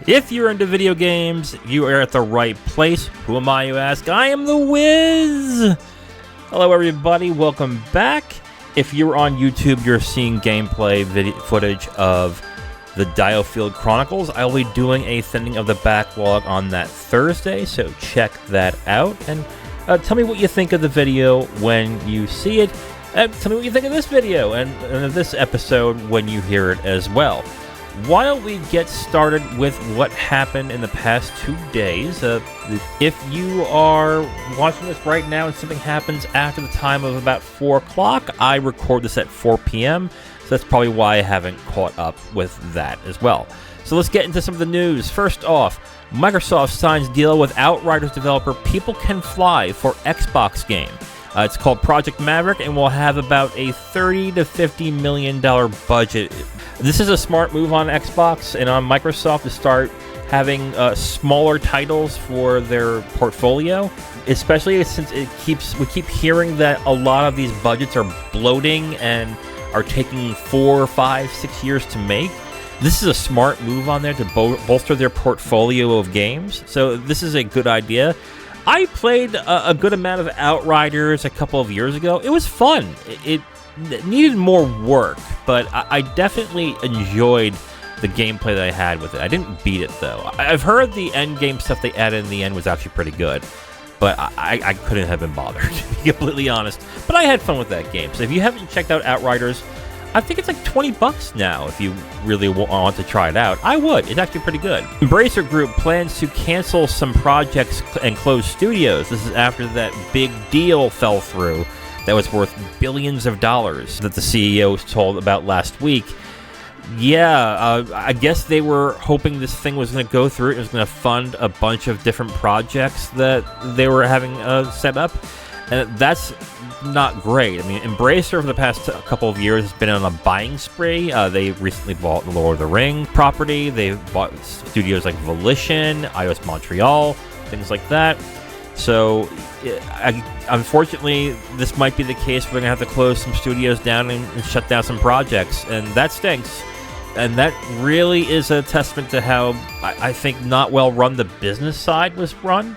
If you're into video games, you are at the right place. Who am I, you ask? I am the Wiz! Hello, everybody. Welcome back. If you're on YouTube, you're seeing gameplay footage of the Diofield Chronicles. I'll be doing a thinning of the backlog on that Thursday, so check that out. And tell me what you think of the video when you see it. Tell me what you think of this video and this episode when you hear it as well. Why don't we get started with what happened in the past 2 days? If you are watching this right now and something happens after the time of about 4 o'clock, I record this at 4 p.m., so that's probably why I haven't caught up with that as well. So let's get into some of the news. First off, Microsoft signs deal with Outriders developer People Can Fly for Xbox game. It's called Project Maverick and will have about a $30 to $50 million budget. This is a smart move on Xbox and on Microsoft to start having smaller titles for their portfolio, especially since we keep hearing that a lot of these budgets are bloating and are taking 4, 5, 6 years to make. This is a smart move on there to bolster their portfolio of games, so this is a good idea. I played a good amount of Outriders a couple of years ago. It was fun. It needed more work, but I definitely enjoyed the gameplay that I had with it. I didn't beat it, though. I've heard the end game stuff they added in the end was actually pretty good, but I couldn't have been bothered, to be completely honest. But I had fun with that game. So if you haven't checked out Outriders, I think it's like $20 now if you really want to try it out. I would. It's actually pretty good. Embracer Group plans to cancel some projects and close studios. This is after that big deal fell through that was worth billions of dollars that the CEO was told about last week. Yeah, I guess they were hoping this thing was going to go through. It was going to fund a bunch of different projects that they were having set up. And that's not great. I mean, Embracer for the past couple of years has been on a buying spree. They recently bought the Lord of the Ring property. They've bought studios like Volition, iOS Montreal, things like that. So, unfortunately, this might be the case. We're going to have to close some studios down and shut down some projects, and that stinks. And that really is a testament to how, I think, not well run the business side was run.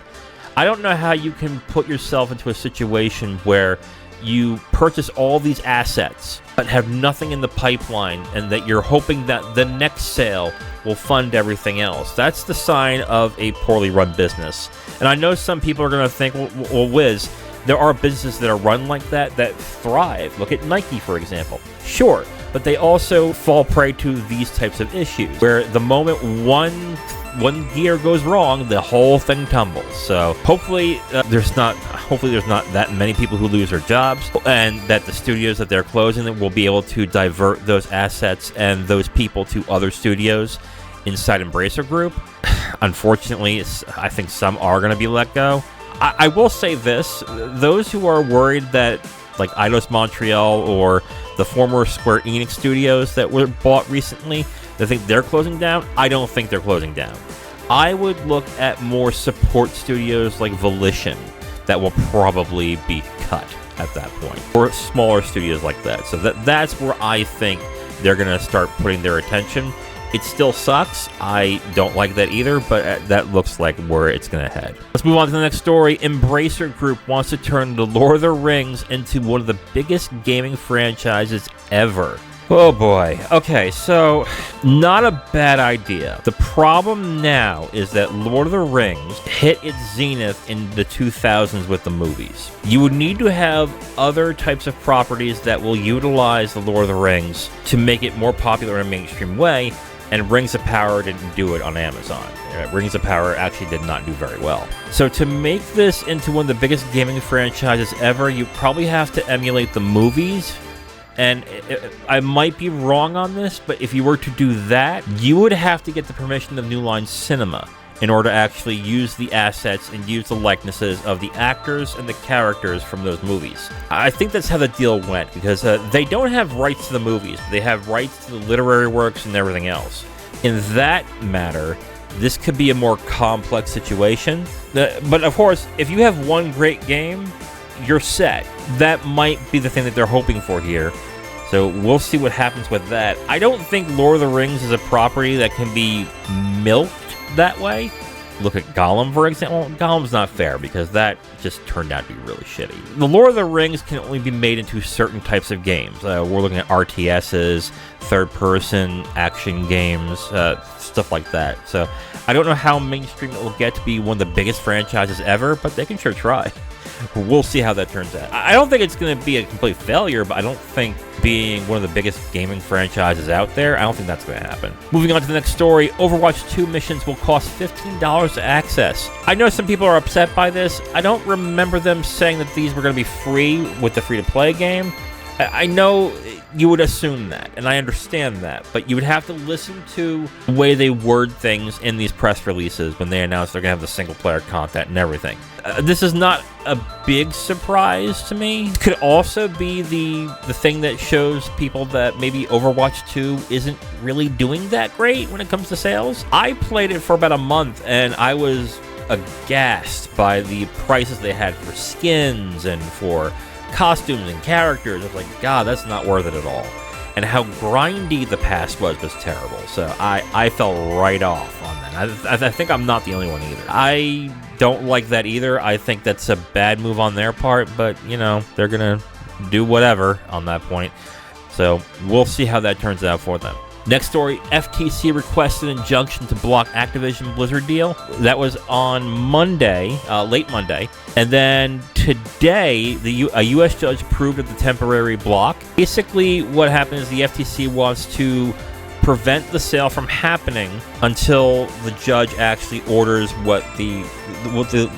I don't know how you can put yourself into a situation where you purchase all these assets but have nothing in the pipeline and that you're hoping that the next sale will fund everything else. That's the sign of a poorly run business. And I know some people are going to think, well, Wiz, there are businesses that are run like that thrive. Look at Nike, for example. Sure, but they also fall prey to these types of issues where the moment one gear goes wrong, the whole thing tumbles. So hopefully there's not that many people who lose their jobs, and that the studios that they're closing will be able to divert those assets and those people to other studios inside Embracer Group. Unfortunately, I think some are going to be let go. I will say this: those who are worried that like iOS Montreal or the former Square Enix studios that were bought recently, they think they're closing down. I don't think they're closing down. I would look at more support studios like Volition that will probably be cut at that point, or smaller studios like that. So that's where I think they're going to start putting their attention. It still sucks. I don't like that either, but that looks like where it's going to head. Let's move on to the next story. Embracer Group wants to turn The Lord of the Rings into one of the biggest gaming franchises ever. Oh boy. Okay, so not a bad idea. The problem now is that Lord of the Rings hit its zenith in the 2000s with the movies. You would need to have other types of properties that will utilize the Lord of the Rings to make it more popular in a mainstream way, and Rings of Power didn't do it on Amazon. Rings of Power actually did not do very well. So to make this into one of the biggest gaming franchises ever, you probably have to emulate the movies. And I might be wrong on this, but if you were to do that, you would have to get the permission of New Line Cinema in order to actually use the assets and use the likenesses of the actors and the characters from those movies. I think that's how the deal went, because they don't have rights to the movies. They have rights to the literary works and everything else. In that matter, this could be a more complex situation. But of course, if you have one great game, you're set. That might be the thing that they're hoping for here. So we'll see what happens with that. I don't think Lord of the Rings is a property that can be milked that way. Look at Gollum, for example. Well, Gollum's not fair because that just turned out to be really shitty. The Lord of the Rings can only be made into certain types of games. We're looking at RTSs, third-person action games, stuff like that. So I don't know how mainstream it will get to be one of the biggest franchises ever, but they can sure try. We'll see how that turns out. I don't think it's going to be a complete failure, but I don't think being one of the biggest gaming franchises out there, I don't think that's going to happen. Moving on to the next story, Overwatch 2 missions will cost $15 to access. I know some people are upset by this. I don't remember them saying that these were going to be free with the free-to-play game. I know you would assume that, and I understand that, but you would have to listen to the way they word things in these press releases when they announce they're going to have the single-player content and everything. This is not a big surprise to me. It could also be the thing that shows people that maybe Overwatch 2 isn't really doing that great when it comes to sales. I played it for about a month, and I was aghast by the prices they had for skins and for costumes and characters. I was like, God, that's not worth it at all. And how grindy the past was terrible. So I fell right off on that. I think I'm not the only one either. I don't like that either. I think that's a bad move on their part, but, you know, they're going to do whatever on that point. So we'll see how that turns out for them. Next story, FTC requested injunction to block Activision Blizzard deal. That was on Monday, late Monday. And then today, a U.S. judge approved of the temporary block. Basically, what happened is the FTC wants to prevent the sale from happening until the judge actually orders what the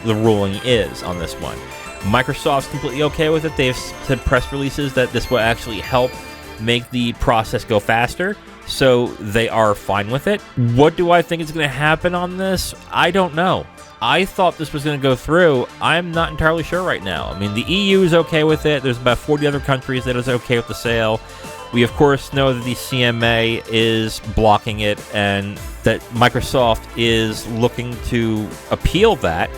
ruling is on this one. Microsoft's completely okay with it. They've said press releases that this will actually help make the process go faster. So they are fine with it. What do I think is going to happen on this? I don't know. I thought this was going to go through. I'm not entirely sure right now. I mean, the EU is okay with it. There's about 40 other countries that is okay with the sale. We, of course, know that the CMA is blocking it and that Microsoft is looking to appeal that.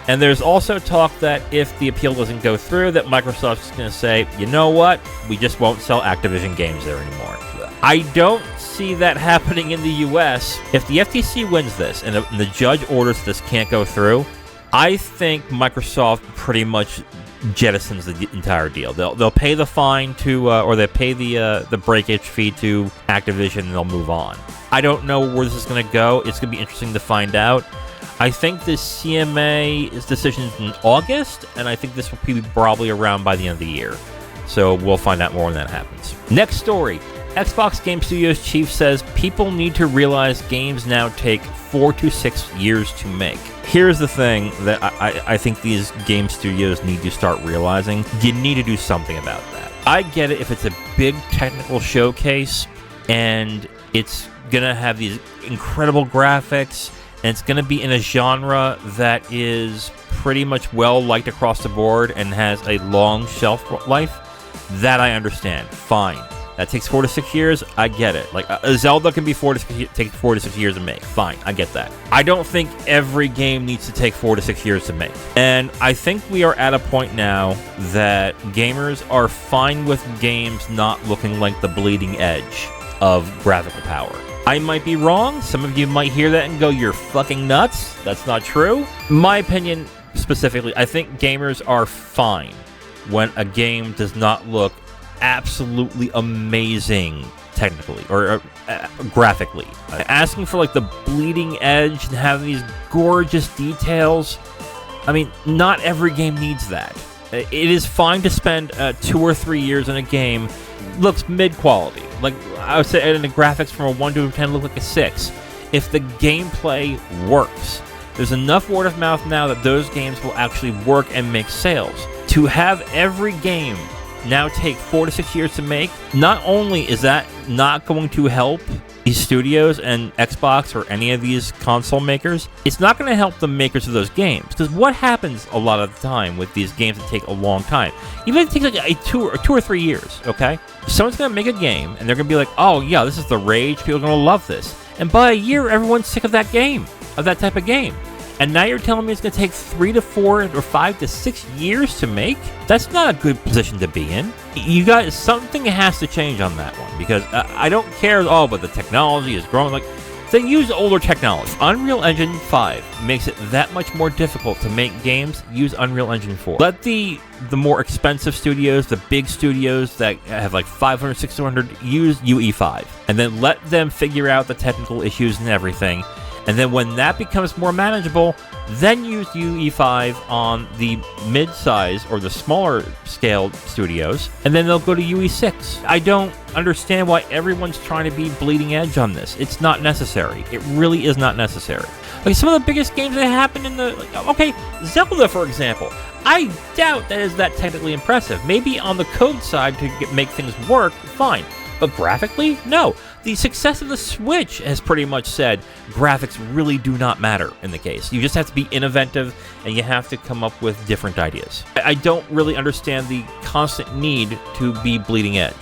And there's also talk that if the appeal doesn't go through, that Microsoft is going to say, you know what? We just won't sell Activision games there anymore. I don't see that happening in the U.S. If the FTC wins this and the judge orders this can't go through, I think Microsoft pretty much jettisons the entire deal. They'll pay the fine to, or they pay the breakage fee to Activision, and they'll move on. I don't know where this is going to go. It's going to be interesting to find out. I think the CMA's decision is in August, and I think this will be probably around by the end of the year. So we'll find out more when that happens. Next story. Xbox Game Studios chief says people need to realize games now take 4 to 6 years to make. Here's the thing that I think these game studios need to start realizing. You need to do something about that. I get it if it's a big technical showcase and it's going to have these incredible graphics and it's going to be in a genre that is pretty much well-liked across the board and has a long shelf life. That I understand. Fine. That takes 4 to 6 years. I get it. Like Zelda can be take 4 to 6 years to make. Fine, I get that. I don't think every game needs to take 4 to 6 years to make. And I think we are at a point now that gamers are fine with games not looking like the bleeding edge of graphical power. I might be wrong. Some of you might hear that and go, "You're fucking nuts." That's not true. My opinion specifically, I think gamers are fine when a game does not look absolutely amazing technically or graphically. Asking for like the bleeding edge and having these gorgeous details, I mean, not every game needs that. It is fine to spend 2 or 3 years in a game looks mid-quality. Like I would say, and the graphics from a 1 to a 10 look like a 6. If the gameplay works, there's enough word of mouth now that those games will actually work and make sales. To have every game now take 4 to 6 years to make, not only is that not going to help these studios and Xbox or any of these console makers, it's not going to help the makers of those games. Because what happens a lot of the time with these games that take a long time, even if it takes like 2 or 3 years, okay? Someone's going to make a game and they're going to be like, oh yeah, this is the rage, people are going to love this. And by a year, everyone's sick of that game, of that type of game. And now you're telling me it's going to take 3 to 4 or 5 to 6 years to make? That's not a good position to be in. You guys, something has to change on that one because I don't care. Oh, but the technology is growing. Like, then use older technology. Unreal Engine 5 makes it that much more difficult to make games. Use Unreal Engine 4. Let the more expensive studios, the big studios that have like 500, 600, use UE5. And then let them figure out the technical issues and everything. And then when that becomes more manageable, then use UE5 on the mid-size or the smaller scale studios, and then they'll go to UE6. I don't understand why everyone's trying to be bleeding edge on this. It's not necessary. It really is not necessary. Like some of the biggest games that happened in the... Okay, Zelda, for example. I doubt that is that technically impressive. Maybe on the code side to make things work, fine. But graphically, no. The success of the Switch has pretty much said graphics really do not matter in the case. You just have to be innovative, and you have to come up with different ideas. I don't really understand the constant need to be bleeding edge.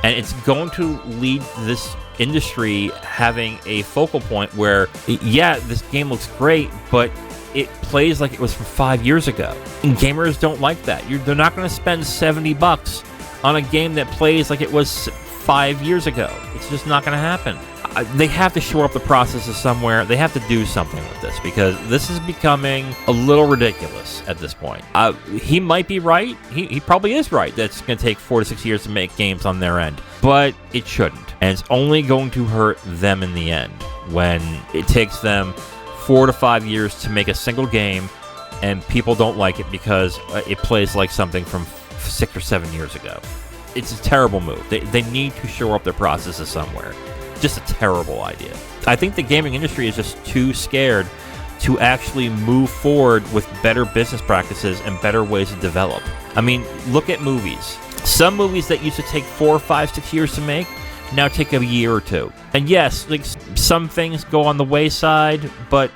And it's going to lead this industry having a focal point where, yeah, this game looks great, but it plays like it was from 5 years ago. And gamers don't like that. They're not going to spend $70 on a game that plays like it was 5 years ago. It's just not going to happen. They have to shore up the processes somewhere. They have to do something with this because this is becoming a little ridiculous at this point. He might be right. He probably is right that it's going to take 4 to 6 years to make games on their end, but it shouldn't. And it's only going to hurt them in the end when it takes them 4 to 5 years to make a single game and people don't like it because it plays like something from 6 or 7 years ago. It's a terrible move. They need to shore up their processes somewhere. Just a terrible idea. I think the gaming industry is just too scared to actually move forward with better business practices and better ways to develop. I mean, look at movies. Some movies that used to take 4, 5, 6 years to make now take a year or two. And yes, like some things go on the wayside, but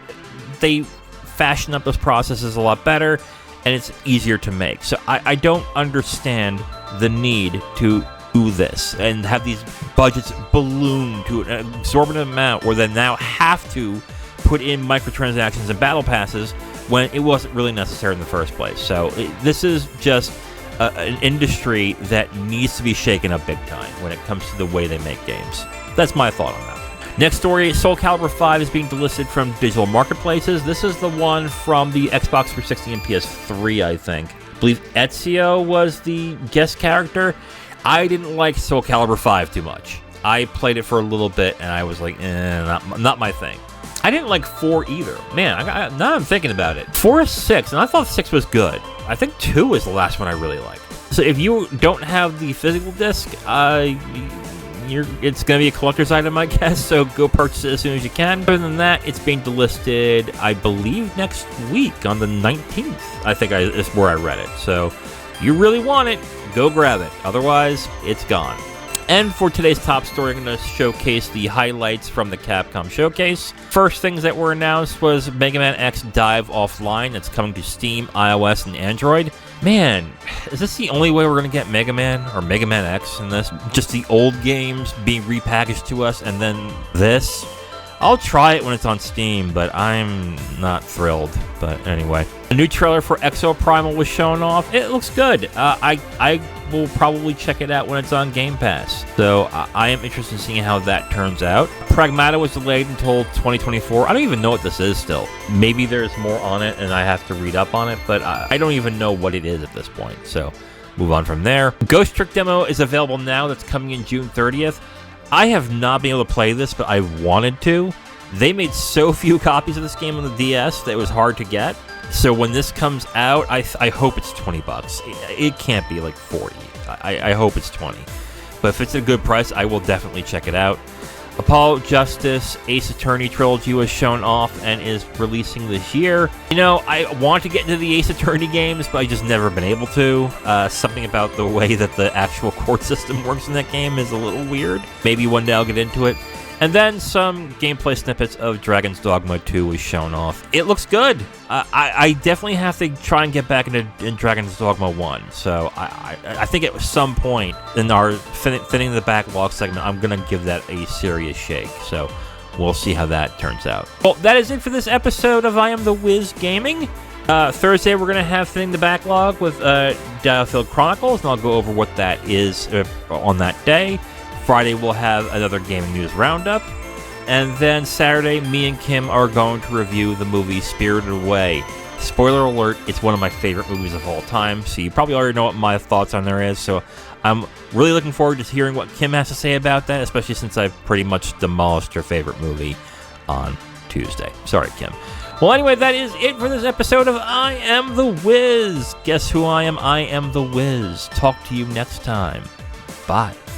they fashion up those processes a lot better, and it's easier to make. So I don't understand the need to do this and have these budgets balloon to an exorbitant amount where they now have to put in microtransactions and battle passes when it wasn't really necessary in the first place. So this is just an industry that needs to be shaken up big time when it comes to the way they make games. That's my thought on that. Next story, Soul Calibur 5 is being delisted from digital marketplaces. This is the one from the Xbox 360 and PS3, I think. I believe Ezio was the guest character. I didn't like Soul Calibur 5 too much. I played it for a little bit, and I was like, not my thing. I didn't like 4 either. Man, now I'm thinking about it. 4 is 6, and I thought 6 was good. I think 2 is the last one I really liked. So if you don't have the physical disc, it's going to be a collector's item, I guess, so go purchase it as soon as you can. Other than that, it's being delisted, I believe, next week on the 19th, I think is where I read it. So if you really want it, go grab it. Otherwise, it's gone. And for today's top story, I'm going to showcase the highlights from the Capcom Showcase. First things that were announced was Mega Man X Dive Offline. That's coming to Steam, iOS, and Android. Man, is this the only way we're going to get Mega Man or Mega Man X in this? Just the old games being repackaged to us and then this? I'll try it when it's on Steam, but I'm not thrilled. But anyway. A new trailer for Exo Primal was shown off. It looks good. I will probably check it out when it's on Game Pass. So I am interested in seeing how that turns out. Pragmata was delayed until 2024. I don't even know what this is still. Maybe there's more on it and I have to read up on it, but I don't even know what it is at this point. So move on from there. Ghost Trick demo is available now. That's coming in June 30th. I have not been able to play this, but I wanted to. They made so few copies of this game on the DS that it was hard to get. So when this comes out, I hope it's $20. It can't be like 40. I hope it's 20. But if it's a good price, I will definitely check it out. Apollo Justice Ace Attorney trilogy was shown off and is releasing this year. You know, I want to get into the Ace Attorney games, but I just never been able to. Something about the way that the actual court system works in that game is a little weird. Maybe one day I'll get into it. And then some gameplay snippets of Dragon's Dogma 2 was shown off. It looks good. I definitely have to try and get back into Dragon's Dogma 1. So I think at some point in our thinning the backlog segment, I'm going to give that a serious shake. So we'll see how that turns out. Well, that is it for this episode of I Am The Wiz Gaming. Thursday, we're going to have Thinning the Backlog with Dialfield Chronicles, and I'll go over what that is on that day. Friday, we'll have another gaming news roundup. And then Saturday, me and Kim are going to review the movie Spirited Away. Spoiler alert, it's one of my favorite movies of all time, so you probably already know what my thoughts on there is, so I'm really looking forward to hearing what Kim has to say about that, especially since I've pretty much demolished her favorite movie on Tuesday. Sorry, Kim. Well, anyway, that is it for this episode of I Am The Wiz. Guess who I am? I am The Wiz. Talk to you next time. Bye.